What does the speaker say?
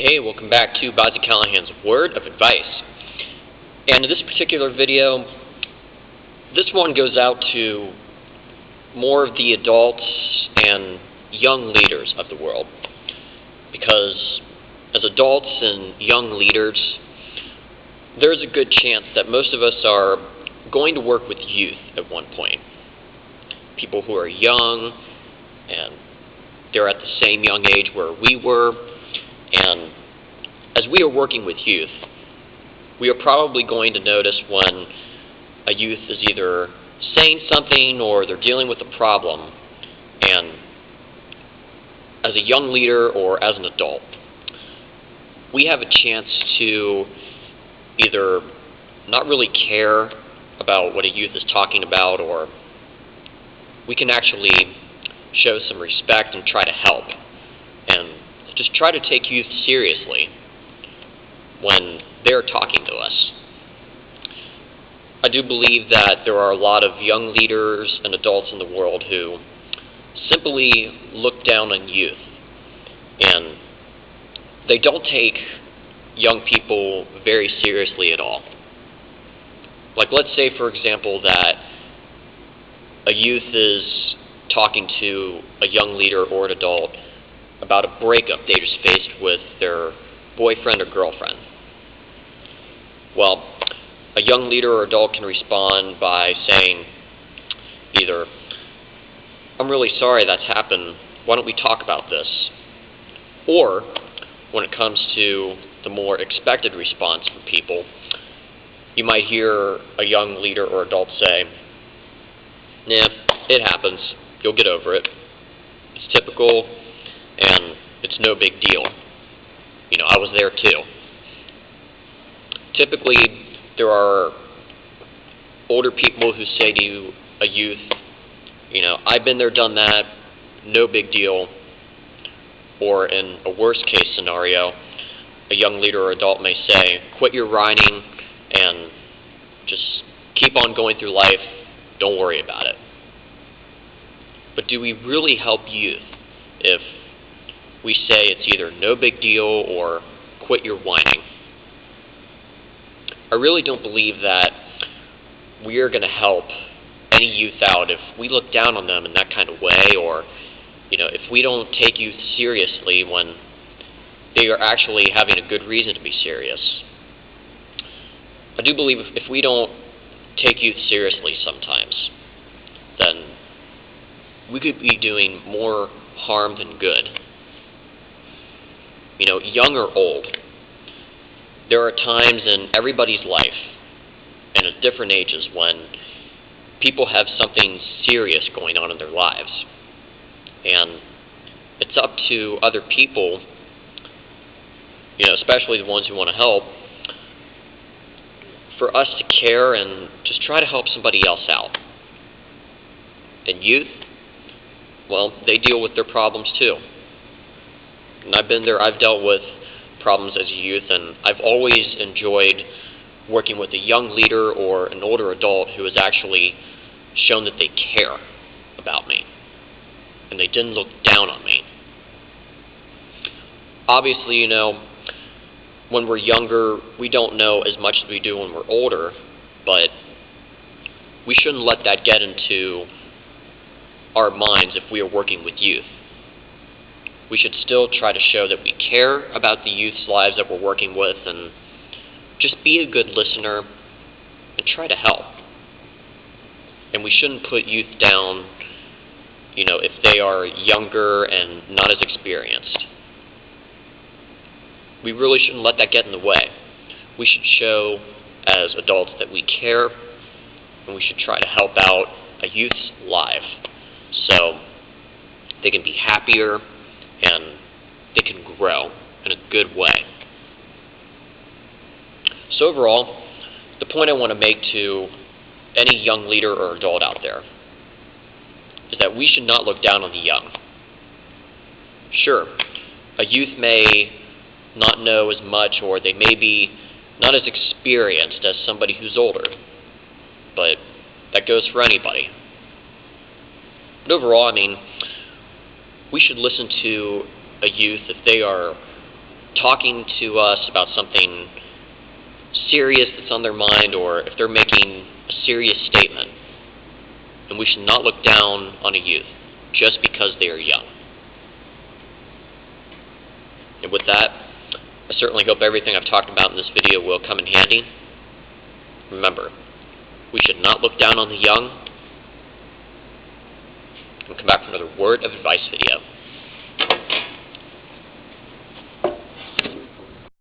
Hey, welcome back to Bobb-z Callahan's Word of Advice. And in this particular video, this one goes out to more of the adults and young leaders of the world. Because as adults and young leaders, there's a good chance that most of us are going to work with youth at one point. People who are young, and they're at the same young age where we were. And as we are working with youth, we are probably going to notice when a youth is either saying something or they're dealing with a problem. And as a young leader or as an adult, we have a chance to either not really care about what a youth is talking about, or we can actually show some respect and try to help. And just try to take youth seriously when they're talking to us. I do believe that there are a lot of young leaders and adults in the world who simply look down on youth, and they don't take young people very seriously at all. Like, let's say, for example, that a youth is talking to a young leader or an adult about a breakup they just faced with their boyfriend or girlfriend. Well, a young leader or adult can respond by saying either, "I'm really sorry that's happened, why don't we talk about this?" Or, when it comes to the more expected response from people, you might hear a young leader or adult say, "Nah, it happens, you'll get over it. It's typical, and it's no big deal. You know, I was there too." Typically, there are older people who say to a youth, "I've been there, done that, no big deal." Or in a worst case scenario, a young leader or adult may say, "Quit your whining and just keep on going through life, don't worry about it." But do we really help youth if we say it's either no big deal or quit your whining? I really don't believe that we are going to help any youth out if we look down on them in that kind of way, or if we don't take youth seriously when they are actually having a good reason to be serious. I do believe if we don't take youth seriously sometimes, then we could be doing more harm than good. Young or old, there are times in everybody's life and at different ages when people have something serious going on in their lives. And it's up to other people, especially the ones who want to help, for us to care and just try to help somebody else out. And youth, well, they deal with their problems too. And I've been there, I've dealt with problems as a youth, and I've always enjoyed working with a young leader or an older adult who has actually shown that they care about me, and they didn't look down on me. Obviously, when we're younger, we don't know as much as we do when we're older, but we shouldn't let that get into our minds if we are working with youth. We should still try to show that we care about the youth's lives that we're working with, and just be a good listener and try to help. And we shouldn't put youth down, if they are younger and not as experienced. We really shouldn't let that get in the way. We should show as adults that we care, and we should try to help out a youth's life so they can be happier and they can grow in a good way. So overall, the point I want to make to any young leader or adult out there is that we should not look down on the young. Sure, a youth may not know as much, or they may be not as experienced as somebody who's older, but that goes for anybody. But overall, we should listen to a youth if they are talking to us about something serious that's on their mind, or if they're making a serious statement. And we should not look down on a youth just because they are young. And with that, I certainly hope everything I've talked about in this video will come in handy. Remember, we should not look down on the young. And come back for another word of advice video.